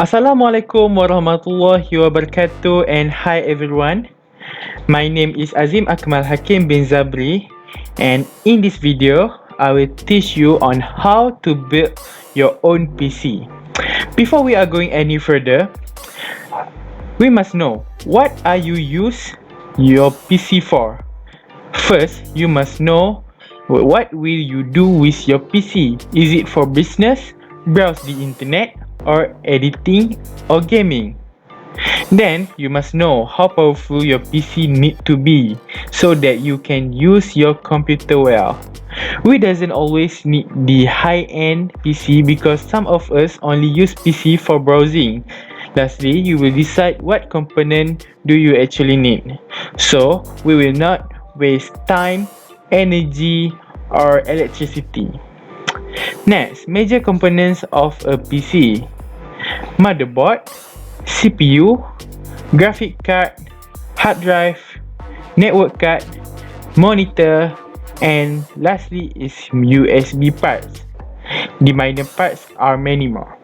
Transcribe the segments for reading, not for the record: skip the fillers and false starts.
Assalamualaikum warahmatullahi wabarakatuh and hi everyone. My name is Azim Akmal Hakim bin Zabri, and in this video I will teach you on how to build your own PC. Before we are going any further, we must know what are you use your PC for. First, you must know what will you do with your PC. Is it for business, browse the internet, or editing or gaming? Then you must know how powerful your PC need to be so that you can use your computer well. We doesn't always need the high-end PC because some of us only use PC for browsing. Lastly, you will decide what component do you actually need. So, we will not waste time, energy, or electricity. Next, major components of a PC. Motherboard, CPU, graphic card, hard drive, network card, monitor, and lastly is USB parts. The minor parts are many more.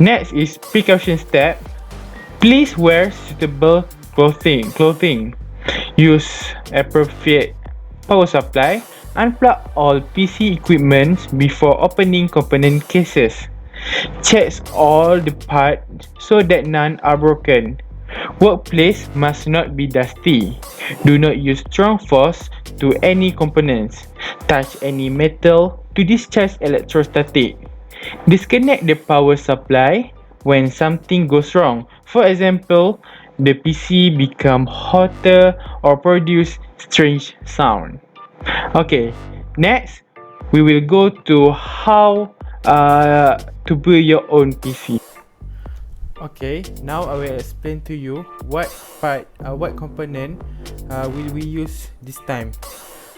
Next is precaution step. Please wear suitable clothing. Use appropriate power supply. Unplug all PC equipment before opening component cases. Check all the parts so that none are broken. Workplace must not be dusty. Do not use strong force to any components. Touch any metal to discharge electrostatic. Disconnect the power supply when something goes wrong. For example, the PC become hotter or produce strange sound. Okay, next we will go to how to build your own PC. Okay, now I will explain to you what component will we use this time.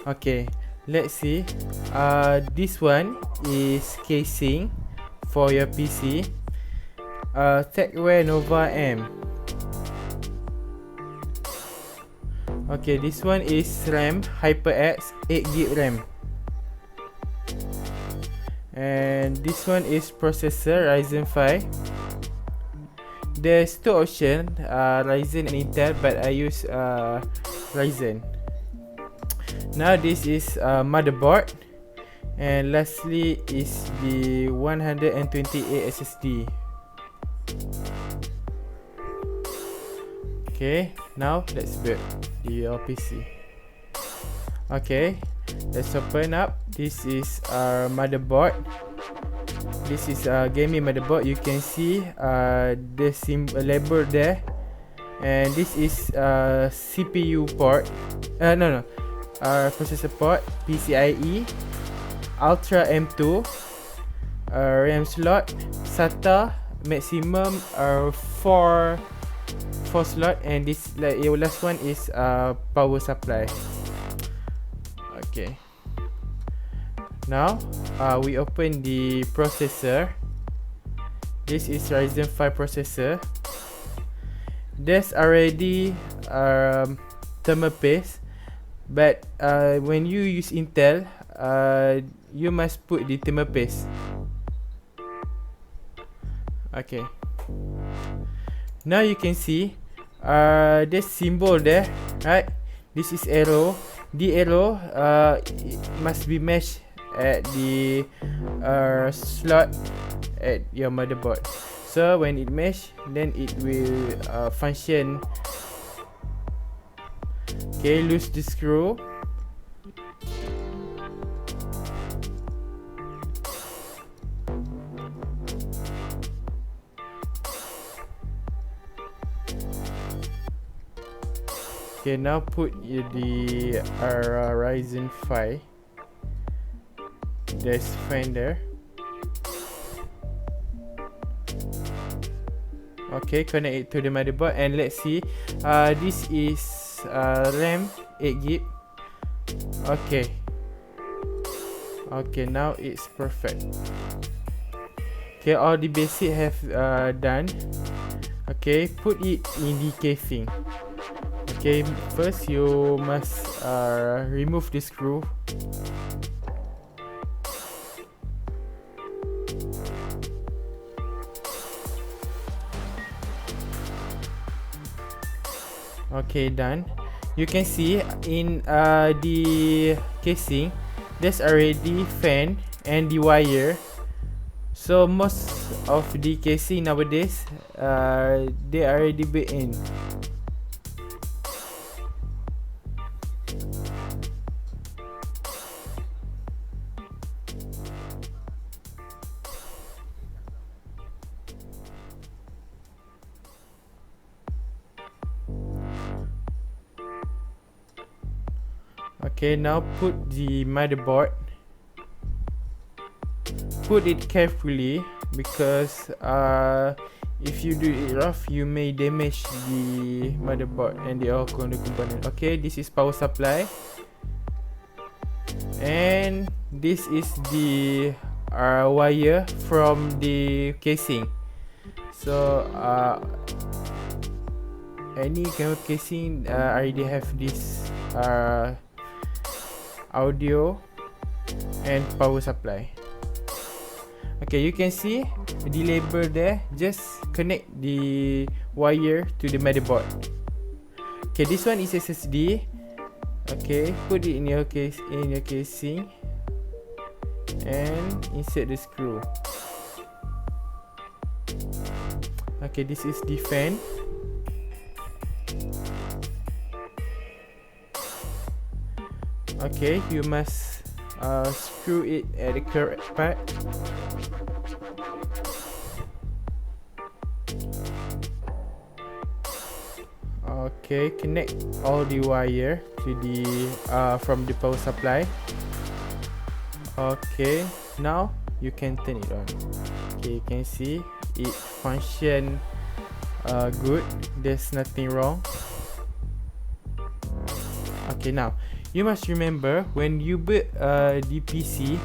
Okay, let's see. This one is casing for your PC. TechWare Nova M. Okay, this one is RAM HyperX 8GB RAM. And this one is processor Ryzen 5. There's two options, Ryzen and Intel, but I use Ryzen. Now this is motherboard, and lastly is the 128 SSD. Okay, now let's build the PC. Okay, let's open up. This is our motherboard. This is a gaming motherboard. You can see the label there, and this is CPU port. Processor port, PCIe, Ultra M2, RAM slot, SATA maximum 4 slot, and this last one is power supply. Okay. Now we open the processor. This is Ryzen 5 processor. There's already thermal paste, but when you use Intel, you must put the thermal paste. Okay. Now you can see this symbol there, right? This is arrow. The arrow must be matched at the slot at your motherboard. So when it mesh, then it will function. Okay, loose the screw. Okay, now put the Ryzen 5. There's fan there. Okay, connect it to the motherboard, and let's see. This is RAM 8GB. Okay. Okay, now it's perfect. Okay, all the basic have done. Okay, put it in the casing. Okay, first you must remove the screw. Okay, done. You can see in the casing there's already fan and the wire. So most of the casing nowadays they already built in. Okay, now put the motherboard. Put it carefully because if you do it rough, you may damage the motherboard and the all component. Okay, this is power supply, and this is the wire from the casing. So any camera casing already have this audio and power supply. Okay, you can see the label there. Just connect the wire to the motherboard. Okay, this one is SSD. Okay, put it in your casing and insert the screw. Okay, this is the fan. Okay, you must screw it at the correct part. Okay, connect all the wire to the from the power supply. Okay, now you can turn it on. Okay, you can see it function good. There's nothing wrong. Okay, now you must remember when you build the PC,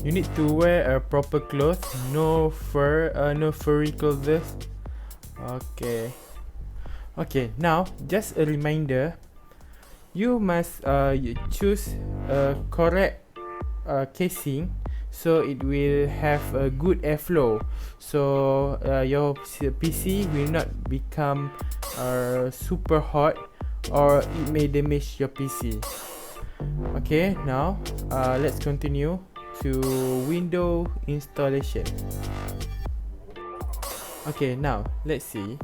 you need to wear a proper clothes. No furry clothes. Okay, now just a reminder, you must choose a correct casing so it will have a good airflow, so your PC will not become super hot or it may damage your PC. Okay, now let's continue to window installation. Okay, now let's see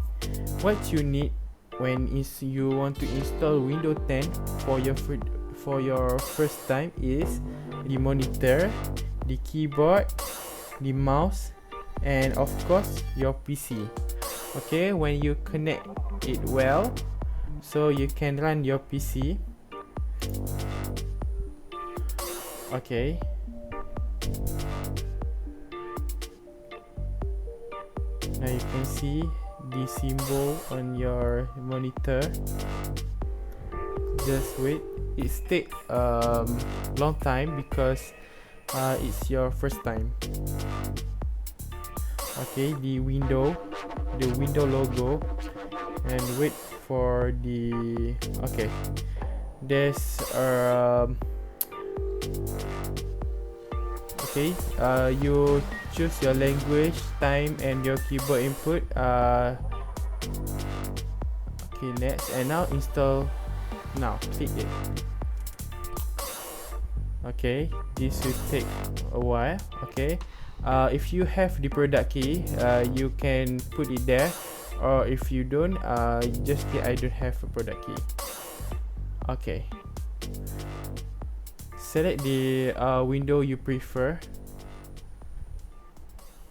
what you need when you want to install Windows 10 for your first time is the monitor, the keyboard, the mouse, and of course your PC. Okay, when you connect it well, so you can run your PC. Okay. Now you can see the symbol on your monitor. Just wait. It takes long time because it's your first time. Okay, the window logo, and wait for the. Okay, there's okay, you choose your language, time, and your keyboard input. Okay, next, and now install. Now click it. Okay, this will take a while. Okay, if you have the product key, you can put it there, or if you don't, just say I don't have a product key. Okay, select the window you prefer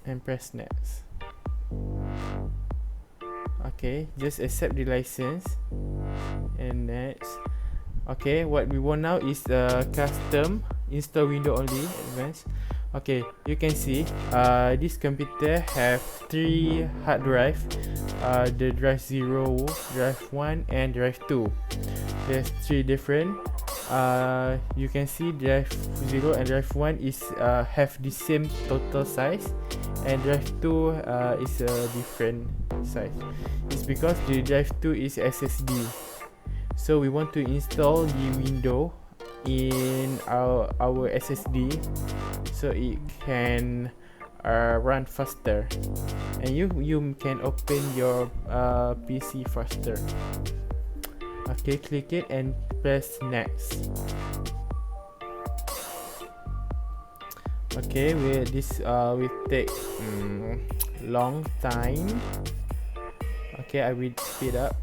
and press next. Okay, just accept the license and next. Okay, what we want now is custom install window only advanced. Okay, you can see this computer have 3 hard drive, the drive 0, drive 1, and drive 2. There's 3 different. You can see drive 0 and drive 1 is have the same total size, and drive 2 is a different size. It's because the drive 2 is SSD. So we want to install the window in our SSD so it can run faster, and you can open your PC faster. Okay, click it and press next. Okay, this will take long time. Okay, I will speed up.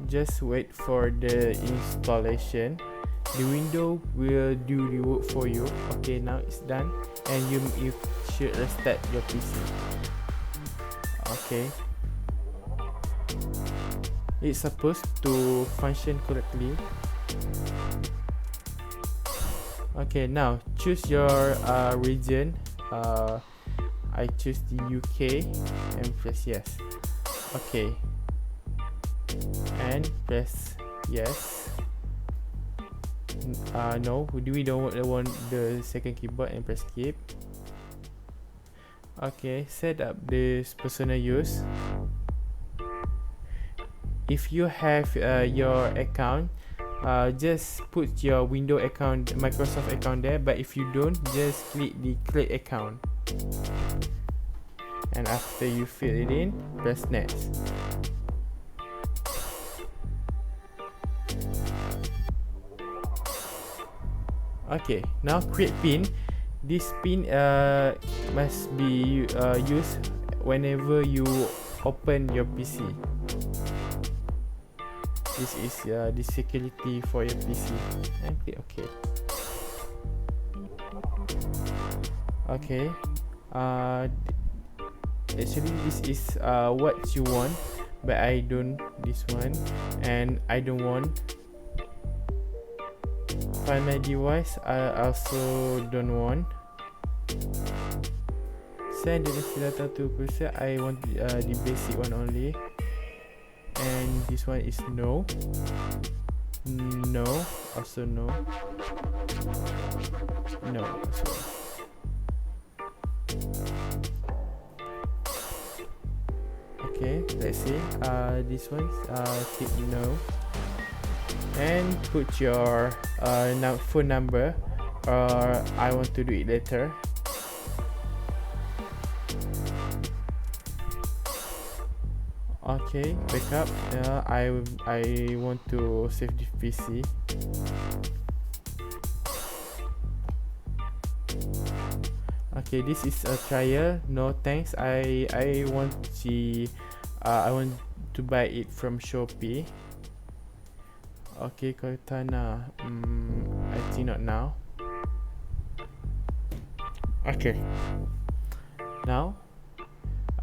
Just wait for the installation. The window will do the work for you. Okay, now it's done, and you should restart your PC. Okay, it's supposed to function correctly. Okay, now choose your region. I choose the UK and press yes. Okay, and press yes. No, we don't want the second keyboard, and press skip. Okay, set up this personal use. If you have your account, just put your Windows account, Microsoft account there, but if you don't, just click the create account, and after you fill it in, press next. Okay, now create pin. This pin must be used whenever you open your PC. This is the security for your PC, and click OK. Okay, actually this is what you want, but I don't this one, and I don't want. Find my device, I also don't want. Send the data to person, I want the basic one only. And this one is no. No, also no. No, also. Okay, let's see. This one, click no. And put your phone number, or I want to do it later. Okay, backup. I want to save the PC. Okay, this is a trial. No thanks. I want to buy it from Shopee. Okay, Cortana. I think not now. Okay. Now,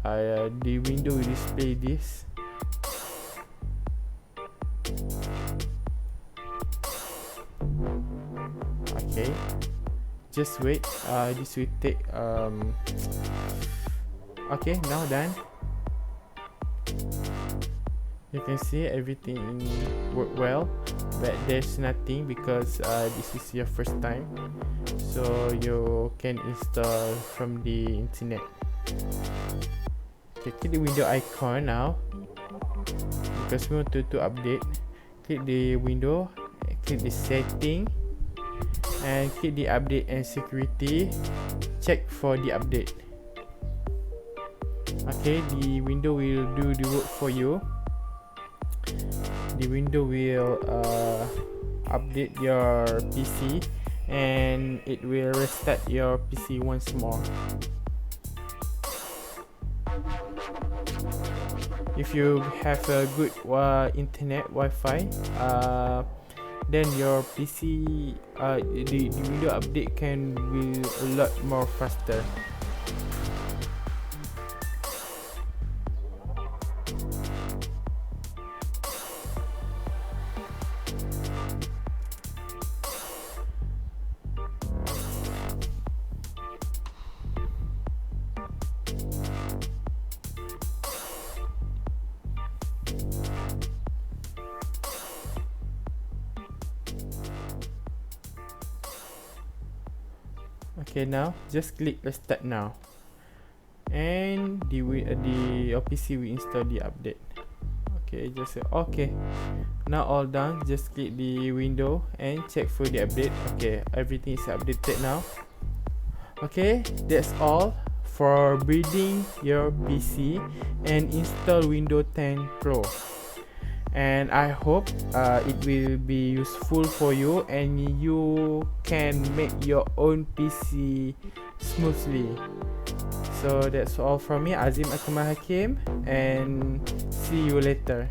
the window will display this. Okay. Just wait. This will take. Okay, now done. You can see everything work well, but there's nothing because this is your first time, so you can install from the internet. Okay, click the window icon now because we want to update. Click the window, click the setting, and click the update and security. Check for the update. Okay, the window will do the work for you. The window will update your PC, and it will restart your PC once more. If you have a good internet Wi-Fi, then your PC, the window update can be a lot more faster. Okay, now just click restart now, and the PC will install the update. Okay, just say okay. Now all done. Just click the window and check for the update. Okay, everything is updated now. Okay, that's all for building your PC and install Windows 10 Pro. And I hope it will be useful for you and you can make your own PC smoothly. So that's all from me, Azim Akmal Hakim, and see you later.